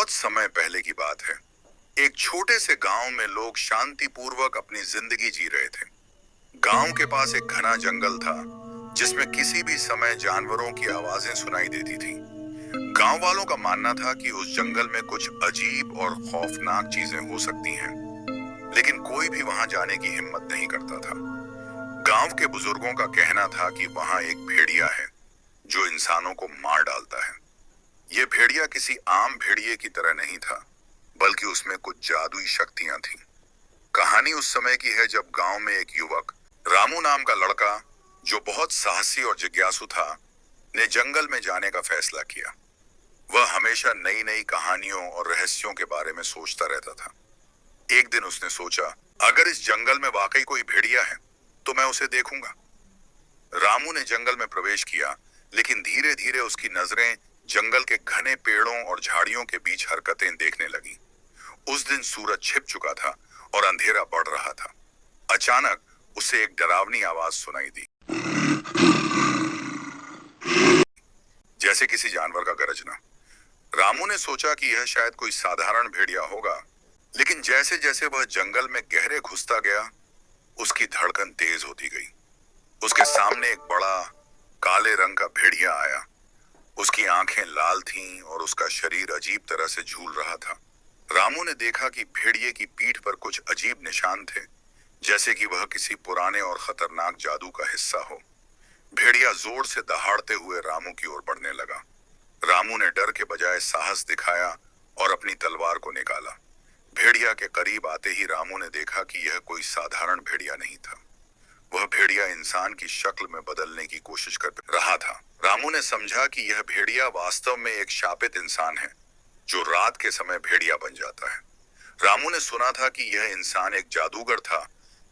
बहुत समय पहले की बात है। एक छोटे से गांव में लोग शांतिपूर्वक अपनी जिंदगी जी रहे थे। गांव के पास एक घना जंगल था, जिसमें किसी भी समय जानवरों की आवाजें सुनाई देती थी। गांव वालों का मानना था कि उस जंगल में कुछ अजीब और खौफनाक चीजें हो सकती हैं, लेकिन कोई भी वहां जाने की हिम्मत नहीं करता था। गांव के बुजुर्गों का कहना था कि वहां एक भेड़िया है, जो इंसानों को मार डालता है। ये भेड़िया किसी आम भेड़िए की तरह नहीं था, बल्कि उसमें कुछ जादुई शक्तियां थीं। कहानी उस समय की है जब गांव में एक युवक, रामू नाम का लड़का, जो बहुत साहसी और जिज्ञासु था, ने जंगल में जाने का फैसला किया। वह हमेशा नई नई कहानियों और रहस्यों के बारे में सोचता रहता था। एक दिन उसने सोचा, अगर इस जंगल में वाकई कोई भेड़िया है, तो मैं उसे देखूंगा। रामू ने जंगल में प्रवेश किया, लेकिन धीरे धीरे उसकी नजरें जंगल के घने पेड़ों और झाड़ियों के बीच हरकतें देखने लगी। उस दिन सूरज छिप चुका था और अंधेरा बढ़ रहा था। अचानक उसे एक डरावनी आवाज सुनाई दी, जैसे किसी जानवर का गरजना। रामू ने सोचा कि यह शायद कोई साधारण भेड़िया होगा, लेकिन जैसे जैसे वह जंगल में गहरे घुसता गया, उसकी धड़कन तेज होती गई। उसके सामने एक बड़ा काले रंग का भेड़िया आया। उसकी आंखें लाल थीं और उसका शरीर अजीब तरह से झूल रहा था। रामू ने देखा कि भेड़िए की पीठ पर कुछ अजीब निशान थे, जैसे कि वह किसी पुराने और खतरनाक जादू का हिस्सा हो। भेड़िया जोर से दहाड़ते हुए रामू की ओर बढ़ने लगा। रामू ने डर के बजाय साहस दिखाया और अपनी तलवार को निकाला। भेड़िया के करीब आते ही रामू ने देखा कि यह कोई साधारण भेड़िया नहीं था। वह भेड़िया इंसान की शक्ल में बदलने की कोशिश कर रहा था। रामू ने समझा कि यह भेड़िया वास्तव में एक शापित इंसान है, जो रात के समय भेड़िया बन जाता है। रामू ने सुना था कि यह इंसान एक जादूगर था,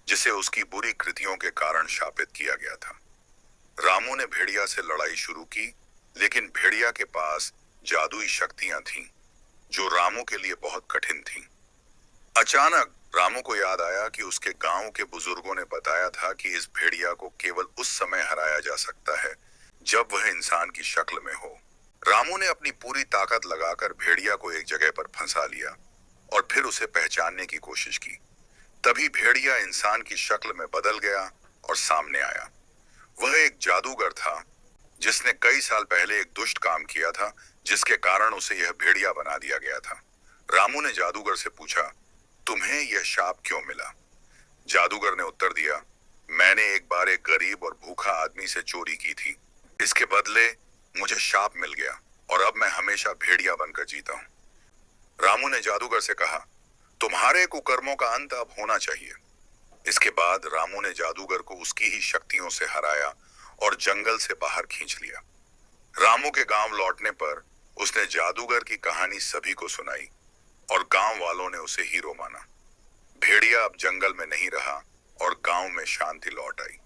जिसे उसकी बुरी कृतियों के कारण शापित किया गया था। रामू ने भेड़िया से लड़ाई शुरू की, लेकिन भेड़िया के पास जादुई शक्तियां थीं, जो रामू के लिए बहुत कठिन थीं। अचानक रामू को याद आया कि उसके गांव के बुजुर्गों ने बताया था कि इस भेड़िया को केवल उस समय हराया जा सकता है जब वह इंसान की शक्ल में हो। रामू ने अपनी पूरी ताकत लगाकर भेड़िया को एक जगह पर फंसा लिया और फिर उसे पहचानने की कोशिश की। तभी भेड़िया इंसान की शक्ल में बदल गया और सामने आया। वह एक जादूगर था, जिसने कई साल पहले एक दुष्ट काम किया था, जिसके कारण उसे यह भेड़िया बना दिया गया था। रामू ने जादूगर से पूछा, तुम्हें यह शाप क्यों मिला? जादूगर ने उत्तर दिया, मैंने एक बार एक गरीब और भूखा आदमी से चोरी की थी। इसके बदले मुझे शाप मिल गया और अब मैं हमेशा भेड़िया बनकर जीता हूं। रामू ने जादूगर से कहा, तुम्हारे कुकर्मों का अंत अब होना चाहिए। इसके बाद रामू ने जादूगर को उसकी ही शक्तियों से हराया और जंगल से बाहर खींच लिया। रामू के गांव लौटने पर उसने जादूगर की कहानी सभी को सुनाई और गांव वालों ने उसे हीरो माना। भेड़िया अब जंगल में नहीं रहा और गांव में शांति लौट आई।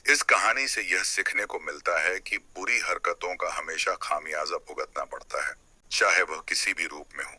इस कहानी से यह सीखने को मिलता है कि बुरी हरकतों का हमेशा खामियाजा भुगतना पड़ता है, चाहे वह किसी भी रूप में हो।